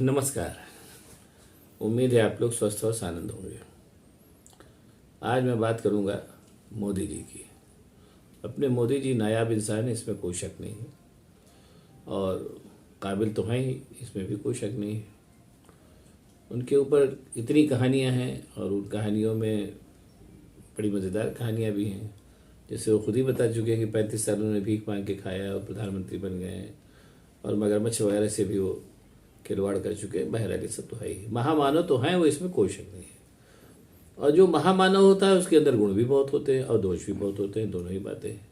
नमस्कार। उम्मीद है आप लोग स्वस्थ और आनंद होंगे। आज मैं बात करूंगा मोदी जी की। अपने मोदी जी नायाब इंसान हैं, इसमें कोई शक नहीं है, और काबिल तो हैं ही, इसमें भी कोई शक नहीं है। उनके ऊपर इतनी कहानियां हैं और उन कहानियों में बड़ी मज़ेदार कहानियां भी हैं। जैसे वो खुद ही बता चुके हैं कि 35 साल उन्होंने भीख मांग के खाया और प्रधानमंत्री बन गए हैं, और मगरमच्छ वगैरह से भी वो खिलवाड़ कर चुके हैं। बहरहाल ये सब तो है ही, महामानव तो हैं वो, इसमें कोई शक नहीं है। और जो महामानव होता है उसके अंदर गुण भी बहुत होते हैं और दोष भी बहुत होते हैं, दोनों ही बातें हैं।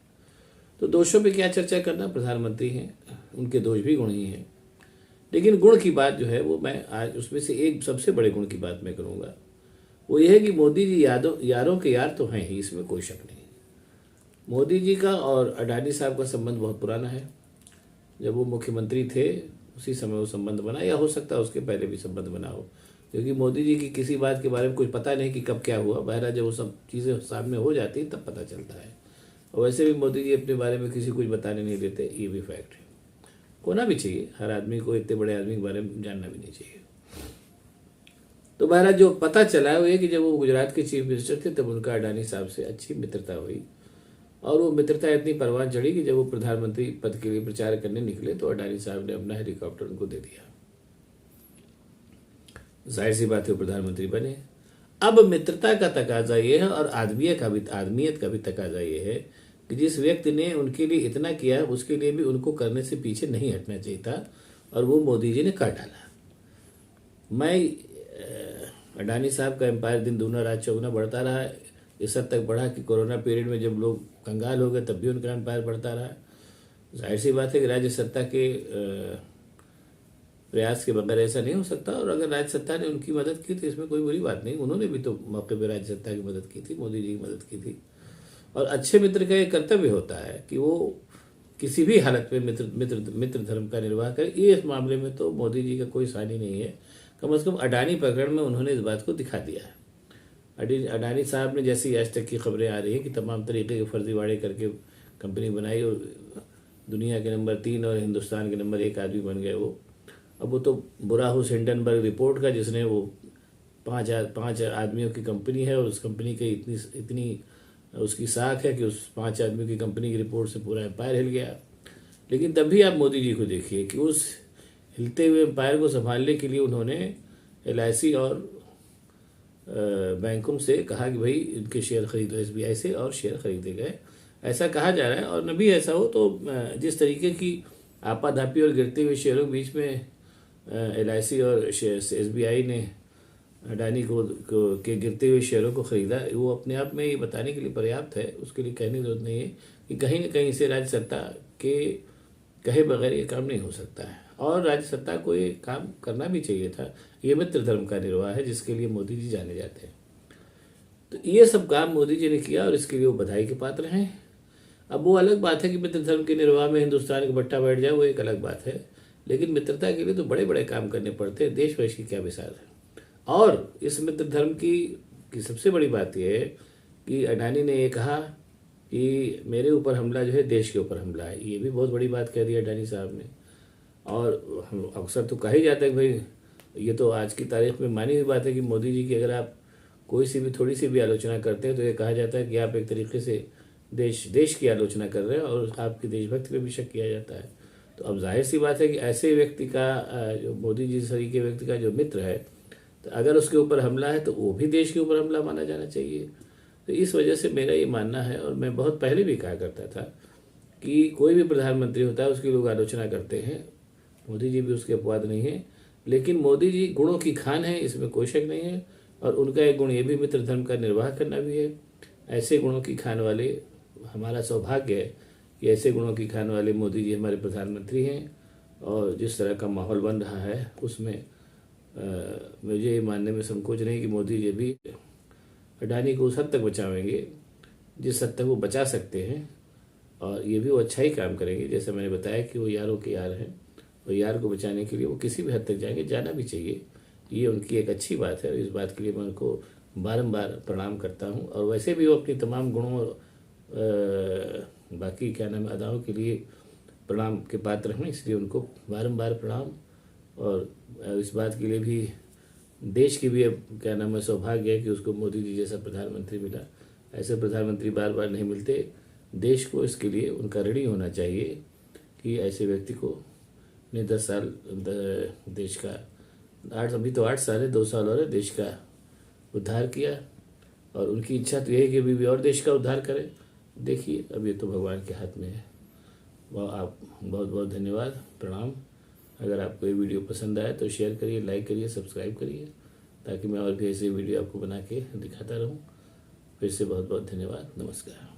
तो दोषों पे क्या चर्चा करना, प्रधानमंत्री हैं, उनके दोष भी गुण ही हैं। लेकिन गुण की बात जो है वो मैं आज उसमें से एक सबसे बड़े गुण की बात मैं करूँगा। वो ये है कि मोदी जी यारों के यार तो हैं ही, इसमें कोई शक नहीं। मोदी जी का और अडानी साहब का संबंध बहुत पुराना है। जब वो मुख्यमंत्री थे उसी समय वो संबंध बना, या हो सकता है उसके पहले भी संबंध बना हो, क्योंकि मोदी जी की किसी बात के बारे में कुछ पता नहीं कि कब क्या हुआ। बहरहाल जब वो सब चीज़ें सामने हो जाती हैं तब पता चलता है। और वैसे भी मोदी जी अपने बारे में किसी कुछ बताने नहीं देते, ये भी फैक्ट है। होना भी चाहिए, हर आदमी को इतने बड़े आदमी के बारे में जानना भी नहीं चाहिए। तो बहरहाल जो पता चला है वो ये कि जब वो गुजरात के चीफ मिनिस्टर थे तब उनका अडानी साहब से अच्छी मित्रता हुई, और वो मित्रता इतनी परवान चढ़ी कि जब वो प्रधानमंत्री पद के लिए प्रचार करने निकले तो अडानी साहब ने अपना हेलीकॉप्टर उनको दे दिया। जाहिर सी बात है वो प्रधानमंत्री बने। अब मित्रता का तकाजा ये है, और आदमियत का भी तकाजा ये है कि जिस व्यक्ति ने उनके लिए इतना किया उसके लिए भी उनको करने से पीछे नहीं हटना चाहिए था, और वो मोदी जी ने कर डाला। मैं अडानी साहब का एम्पायर दिन दूना रात चौगुना बढ़ता रहा। इस हद तक बढ़ा कि कोरोना पीरियड में जब लोग कंगाल हो गए तब भी उनका एम्पायर बढ़ता रहा। जाहिर सी बात है कि राज्य सत्ता के प्रयास के बगैर ऐसा नहीं हो सकता, और अगर राज्य सत्ता ने उनकी मदद की तो इसमें कोई बुरी बात नहीं। उन्होंने भी तो मौके पर राज्य सत्ता की मदद की थी, मोदी जी की मदद की थी। और अच्छे मित्र का एक कर्तव्य होता है कि वो किसी भी हालत में मित्र धर्म का निर्वाह करे। ये इस मामले में तो मोदी जी का कोई सानी नहीं है। कम से कम अडानी प्रकरण में उन्होंने इस बात को दिखा दिया है। अडानी साहब ने, जैसी आज तक की खबरें आ रही हैं कि तमाम तरीके के फर्जीवाड़े करके कंपनी बनाई और दुनिया के नंबर 3 और हिंदुस्तान के नंबर 1 आदमी बन गए वो। अब वो तो बुराहूस हिंडनबर्ग रिपोर्ट का, जिसने वो पाँच आदमियों की कंपनी है और उस कंपनी की इतनी उसकी साख है कि उस 5 आदमियों की कंपनी की रिपोर्ट से पूरा एम्पायर हिल गया। लेकिन तब भी आप मोदी जी को देखिए कि उस हिलते हुए एम्पायर को संभालने के लिए उन्होंने LIC और बैंकों से कहा कि भाई इनके शेयर खरीदो, SBI से, और शेयर खरीदे गए। ऐसा कहा जा रहा है, और न भी ऐसा हो तो जिस तरीके की आपाधापी और गिरते हुए शेयरों के बीच में LIC और SBI ने अडानी के गिरते हुए शेयरों को खरीदा, वो अपने आप में ये बताने के लिए पर्याप्त है। उसके लिए कहने की जरूरत नहीं है कि कहीं न कहीं से राज्य सत्ता के कहे बगैर ये काम नहीं हो सकता है, और राज्य सत्ता को ये काम करना भी चाहिए था। ये मित्र धर्म का निर्वाह है जिसके लिए मोदी जी जाने जाते हैं। तो ये सब काम मोदी जी ने किया और इसके लिए वो बधाई के पात्र हैं। अब वो अलग बात है कि मित्र धर्म के निर्वाह में हिंदुस्तान का बट्टा बैठ जाए, वो एक अलग बात है। लेकिन मित्रता के लिए तो बड़े बड़े काम करने पड़ते हैं, देश वैश की क्या मिसाल है। और इस मित्र धर्म की सबसे बड़ी बात यह है कि अडानी ने ये कहा कि मेरे ऊपर हमला जो है देश के ऊपर हमला है। ये भी बहुत बड़ी बात कह दी अडानी साहब ने। और अक्सर तो कहा ही जाता है कि भाई, ये तो आज की तारीख में मानी हुई बात है कि मोदी जी की अगर आप कोई सी भी थोड़ी सी भी आलोचना करते हैं तो ये कहा जाता है कि आप एक तरीके से देश की आलोचना कर रहे हैं, और आपकी देशभक्ति पे भी शक किया जाता है। तो अब जाहिर सी बात है कि ऐसे व्यक्ति का, जो मोदी जी तरीके व्यक्ति का जो मित्र है, तो अगर उसके ऊपर हमला है तो वो भी देश के ऊपर हमला माना जाना चाहिए। तो इस वजह से मेरा ये मानना है, और मैं बहुत पहले भी कहा करता था कि कोई भी प्रधानमंत्री होता है उसकी लोग आलोचना करते हैं, मोदी जी भी उसके अपवाद नहीं है। लेकिन मोदी जी गुणों की खान है, इसमें कोई शक नहीं है। और उनका एक गुण ये भी मित्र धर्म का निर्वाह करना भी है। ऐसे गुणों की खान वाले, हमारा सौभाग्य है कि ऐसे गुणों की खान वाले मोदी जी हमारे प्रधानमंत्री हैं। और जिस तरह का माहौल बन रहा है उसमें मुझे ये मानने में संकोच नहीं कि मोदी जी भी अडानी को उस हद तक बचावेंगे जिस हद तक वो बचा सकते हैं, और ये भी वो अच्छा ही काम करेंगे। जैसे मैंने बताया कि वो यारों के यार हैं, और यार को बचाने के लिए वो किसी भी हद तक जाएंगे, जाना भी चाहिए। ये उनकी एक अच्छी बात है, और इस बात के लिए मैं उनको बारंबार प्रणाम करता हूँ। और वैसे भी वो अपनी तमाम गुणों और बाकी क्या नाम अदाओं के लिए प्रणाम के पात्र हैं, इसलिए उनको बारंबार प्रणाम और इस बात के लिए भी देश की भी अब क्या नाम है सौभाग्य है कि उसको मोदी जी जैसा प्रधानमंत्री मिला। ऐसे प्रधानमंत्री बार बार नहीं मिलते। देश को इसके लिए उनका ऋणी होना चाहिए कि ऐसे व्यक्ति को ने 10 साल देश का अभी तो 8 साल है, 2 साल और है, देश का उद्धार किया। और उनकी इच्छा तो यही है कि अभी भी और देश का उद्धार करें। देखिए अब ये तो भगवान के हाथ में है। आप बहुत बहुत धन्यवाद, प्रणाम। अगर आपको ये वीडियो पसंद आया तो शेयर करिए, लाइक करिए, सब्सक्राइब करिए, ताकि मैं और भी ऐसे वीडियो आपको बना के दिखाता रहूं। फिर से बहुत बहुत धन्यवाद, नमस्कार।